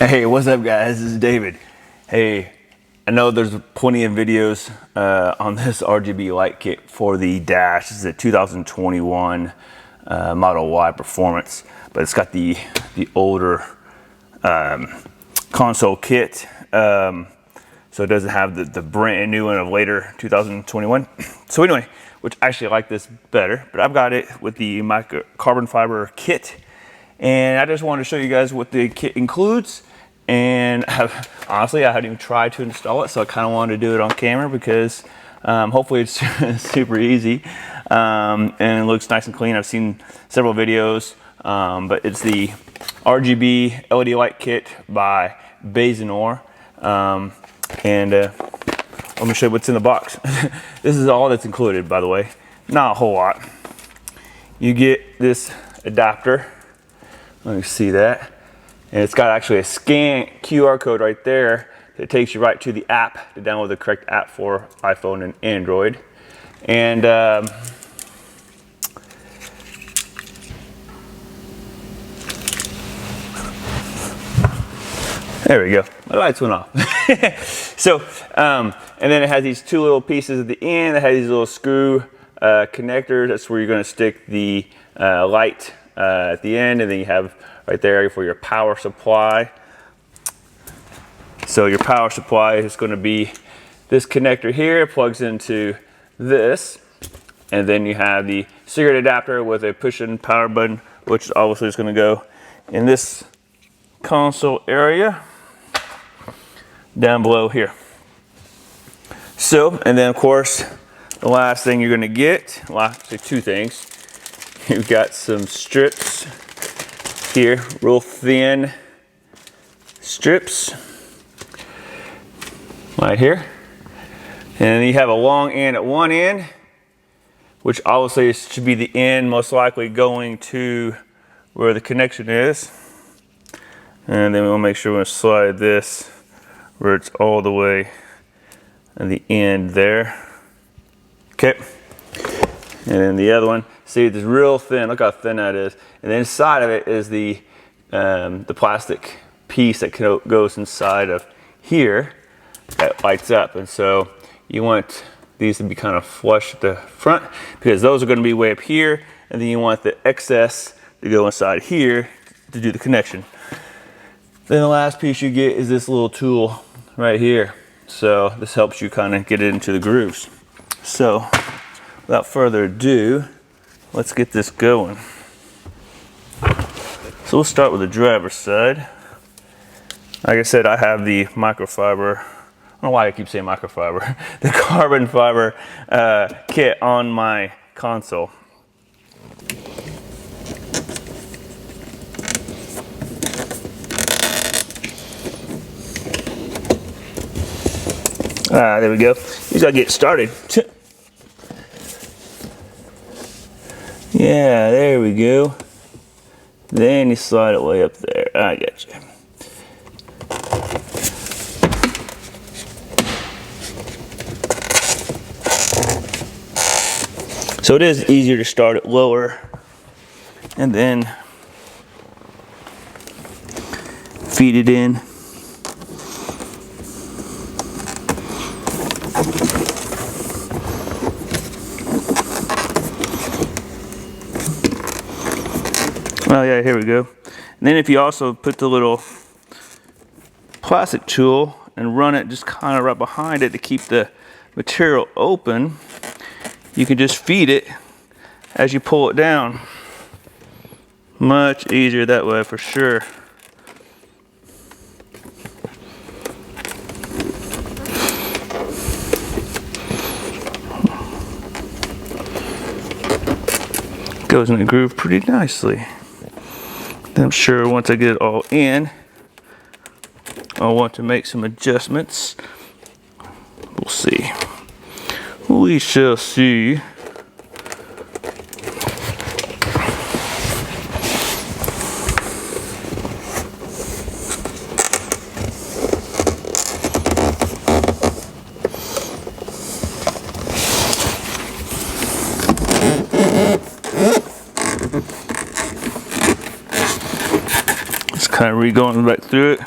Hey, what's up guys? This is David. Hey, I know there's plenty of videos on this RGB light kit for the dash. This is a 2021 Model Y Performance, but it's got the older console kit. So it doesn't have the brand new one of later 2021. So anyway, which I actually like this better, but I've got it with the carbon fiber kit. And I just wanted to show you guys what the kit includes. And honestly, I hadn't even tried to install it, so I kind of wanted to do it on camera because hopefully it's super easy and it looks nice and clean. I've seen several videos, but it's the RGB LED light kit by Basenor. And let me show you what's in the box. This is all that's included, by the way. Not a whole lot. You get this adapter. Let me see that. And it's got actually a scan QR code right there that takes you right to the app to download the correct app for iPhone and Android. And there we go. My lights went off. So, and then it has these two little pieces at the end. It has these little screw connectors. That's where you're going to stick the light at the end, and then you have right there for your power supply. So your power supply is going to be this connector here. It plugs into this, and then you have the cigarette adapter with a push-in power button, which obviously is going to go in this console area down below here. So, and then of course, the last thing you're going to get, well, actually two things. You've got some strips here, real thin strips right here. And you have a long end at one end, which obviously should be the end most likely going to where the connection is. And then we'll make sure we slide this where it's all the way at the end there. Okay. And then the other one, see, it's real thin. Look how thin that is. And then inside of it is the plastic piece that goes inside of here that lights up. And so you want these to be kind of flush at the front because those are going to be way up here. And then you want the excess to go inside here to do the connection. Then the last piece you get is this little tool right here. So this helps you kind of get it into the grooves. So without further ado, let's get this going. So we'll start with the driver's side. Like I said, I have the microfiber, I don't know why I keep saying microfiber, the carbon fiber kit on my console. There we go. You just gotta get started. Yeah, there we go. Then you slide it way up there. I got you. So it is easier to start it lower and then feed it in. Oh yeah, here we go. And then if you also put the little plastic tool and run it just kind of right behind it to keep the material open, you can just feed it as you pull it down. Much easier that way for sure. Goes in the groove pretty nicely. I'm sure once I get it all in, I'll want to make some adjustments. We'll see. We shall see. Just kind of re-going back through it.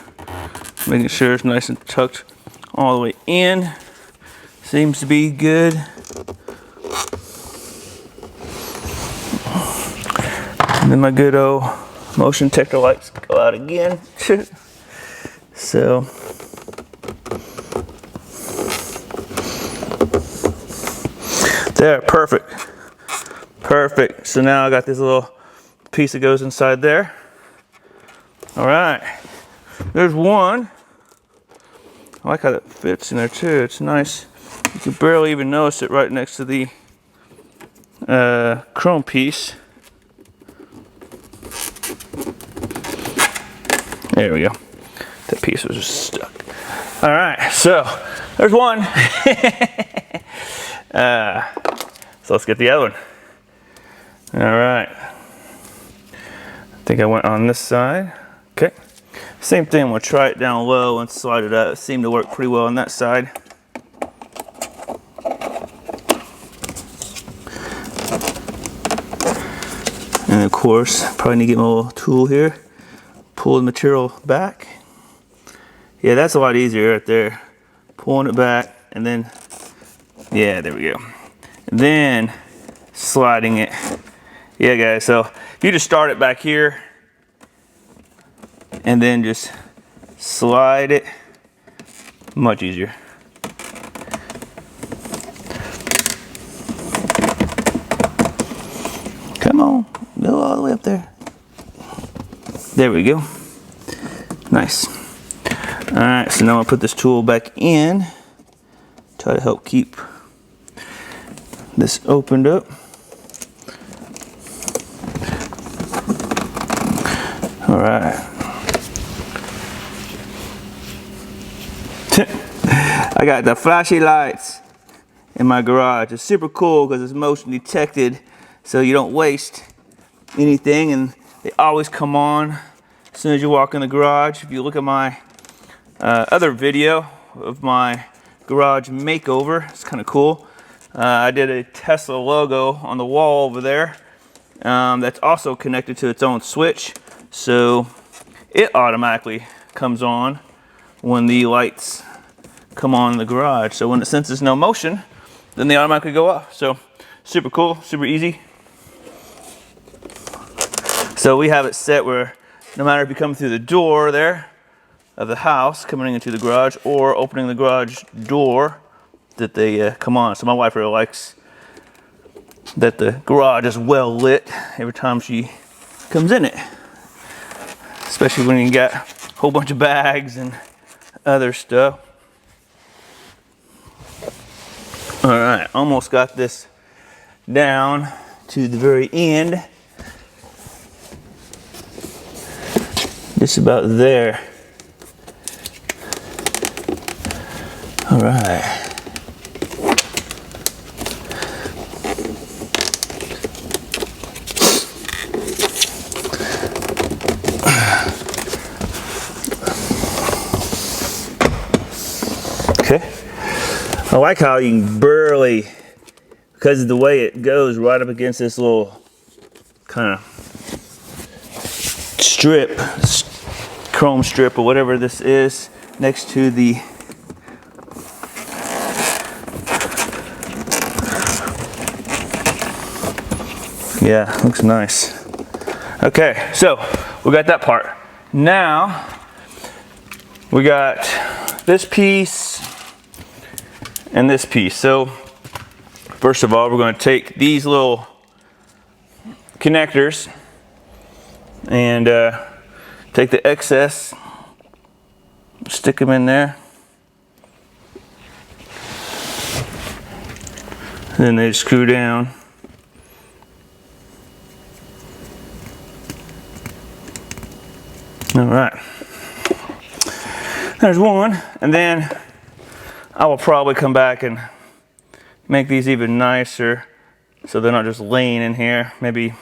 Making sure it's nice and tucked all the way in. Seems to be good. And then my good old motion detector lights go out again. So there, perfect. Perfect. So now I got this little piece that goes inside there. All right, there's one. I like how that fits in there too. It's nice. You can barely even notice it right next to the chrome piece. There we go. That piece was just stuck. All right, so there's one. So let's get the other one. All right. I think I went on this side. Okay. Same thing, we'll try it down low and slide it out. It seemed to work pretty well on that side. And of course, probably need to get my little tool here. Pull the material back. Yeah, that's a lot easier right there. Pulling it back and then, yeah, there we go. And then sliding it. Yeah, guys, so if you just start it back here and then just slide it, much easier. Come on, go all the way up there. There we go. Nice. All right, so now I'll put this tool back in. Try to help keep this opened up. All right. I got the flashy lights in my garage. It's super cool because it's motion detected, so you don't waste anything, and they always come on as soon as you walk in the garage. If you look at my other video of my garage makeover, it's kind of cool. I did a Tesla logo on the wall over there that's also connected to its own switch, so it automatically comes on when the lights come on in the garage. So when it senses no motion, then they automatically go off. So super cool, super easy. So we have it set where no matter if you come through the door there of the house, coming into the garage, or opening the garage door, that they come on. So my wife really likes that the garage is well lit every time she comes in it, especially when you got a whole bunch of bags and other stuff. All right, almost got this down to the very end. Just about there. All right. Okay. I like how you can barely, because of the way it goes right up against this little kind of strip, chrome strip or whatever this is, next to the yeah, looks nice. Okay, so we got that part. Now we got this piece and this piece. So first of all, we're going to take these little connectors and take the excess, stick them in there, then they screw down. All right, there's one, and then I will probably come back and make these even nicer so they're not just laying in here. Maybe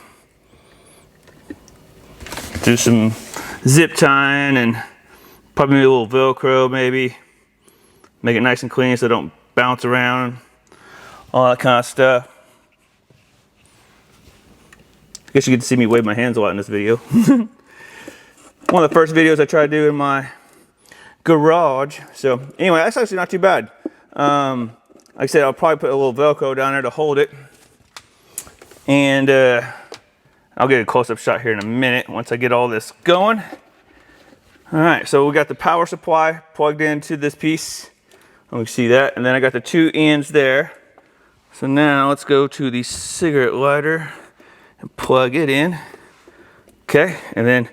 do some zip tying and probably a little Velcro, maybe make it nice and clean so they don't bounce around, all that kind of stuff. I guess you get to see me wave my hands a lot in this video. One of the first videos I tried to do in my garage. So anyway, that's actually not too bad. Like I said, I'll probably put a little Velcro down there to hold it. And I'll get a close-up shot here in a minute once I get all this going. All right, so we got the power supply plugged into this piece. We see that, and then I got the 2 ends there. So now let's go to the cigarette lighter and plug it in. Okay, and then,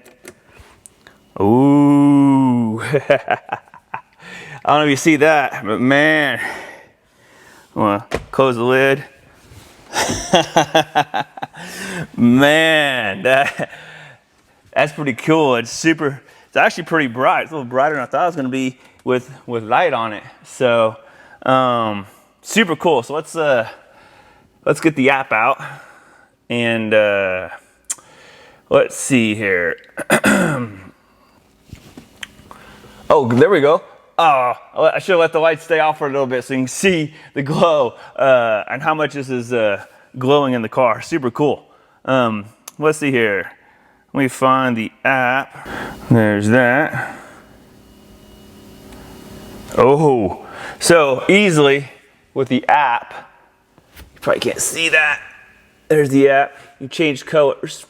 ooh. I don't know if you see that, but man, I'm gonna close the lid. Man, that's pretty cool. It's actually pretty bright. It's a little brighter than I thought it was gonna be with light on it. So super cool. So let's get the app out and let's see here. Oh, there we go. Oh, I should have let the lights stay off for a little bit so you can see the glow and how much this is glowing in the car. Super cool. Let's see here. Let me find the app. There's that. Oh, so easily with the app, you probably can't see that. There's the app. You change colors.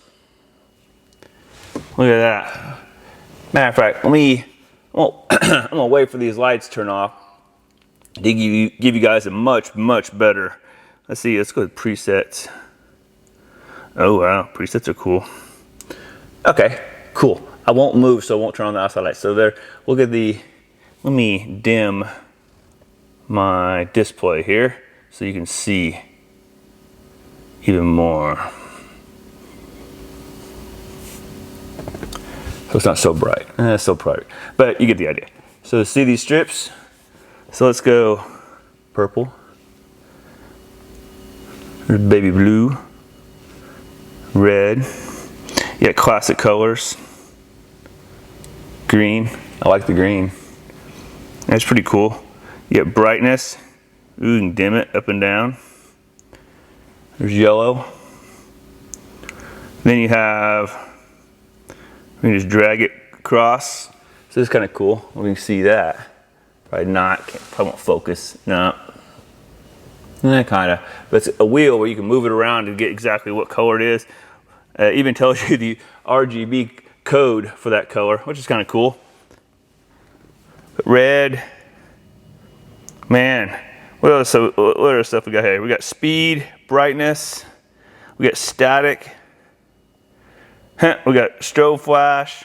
Look at that. Matter of fact, I'm gonna wait for these lights to turn off to give you guys a much better. Let's see. Let's go to presets. Oh wow, presets are cool. Okay, cool. I won't move, so I won't turn on the outside lights. So there. Look at the. Let me dim my display here so you can see even more. So it's not so bright. It's so bright, but you get the idea. So see these strips? So let's go purple, baby blue, red. You got classic colors. Green. I like the green. That's pretty cool. You get brightness. Ooh, you can dim it up and down. There's yellow. Then you have, we can just drag it across. So it's kind of cool. We can see that. Probably not, probably won't focus. No. Kind of. But it's a wheel where you can move it around to get exactly what color it is. It even tells you the RGB code for that color, which is kind of cool. Red, man, what other stuff we got here? We got speed, brightness, we got static, we got strobe flash,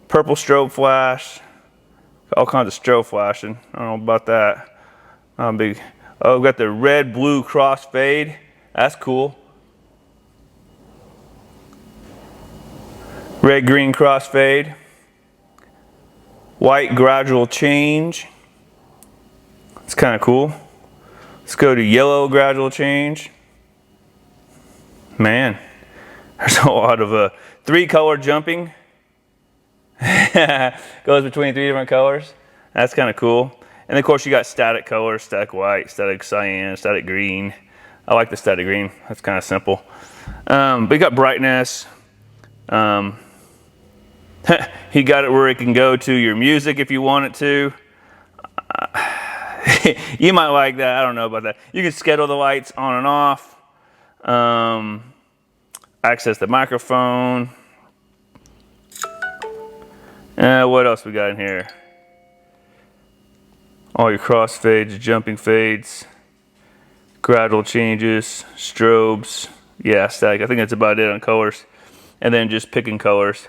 purple strobe flash, all kinds of strobe flashing. I don't know about that. Not big. Oh, we got the red blue crossfade. That's cool. Red green crossfade. White gradual change. It's kind of cool. Let's go to yellow gradual change. Man, there's a lot of 3-color jumping. Goes between 3 different colors. That's kind of cool. And of course you got static colors, static white, static cyan, static green. I like the static green. That's kind of simple. But you got brightness. He got it where it can go to your music if you want it to. You might like that. I don't know about that. You can schedule the lights on and off. Access the microphone. What else we got in here? All your crossfades, jumping fades, gradual changes, strobes. Yeah, static. I think that's about it on colors. And then just picking colors.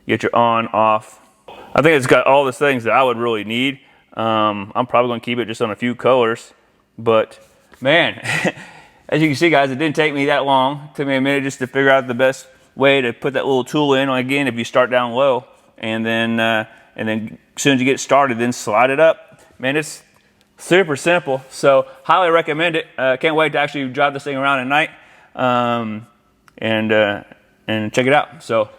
Get your on, off. I think it's got all the things that I would really need. I'm probably gonna keep it just on a few colors, but man, as you can see guys, it didn't take me that long. It took me a minute just to figure out the best way to put that little tool in. Again, if you start down low and then as soon as you get started, then slide it up. Man, it's super simple. So highly recommend it. Can't wait to actually drive this thing around at night and check it out. So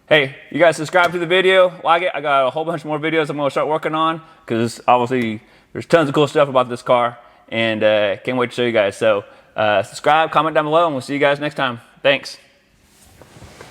hey, you guys subscribe to the video, like it. I got a whole bunch more videos I'm gonna start working on because obviously there's tons of cool stuff about this car and can't wait to show you guys. So subscribe, comment down below, and we'll see you guys next time. Thanks.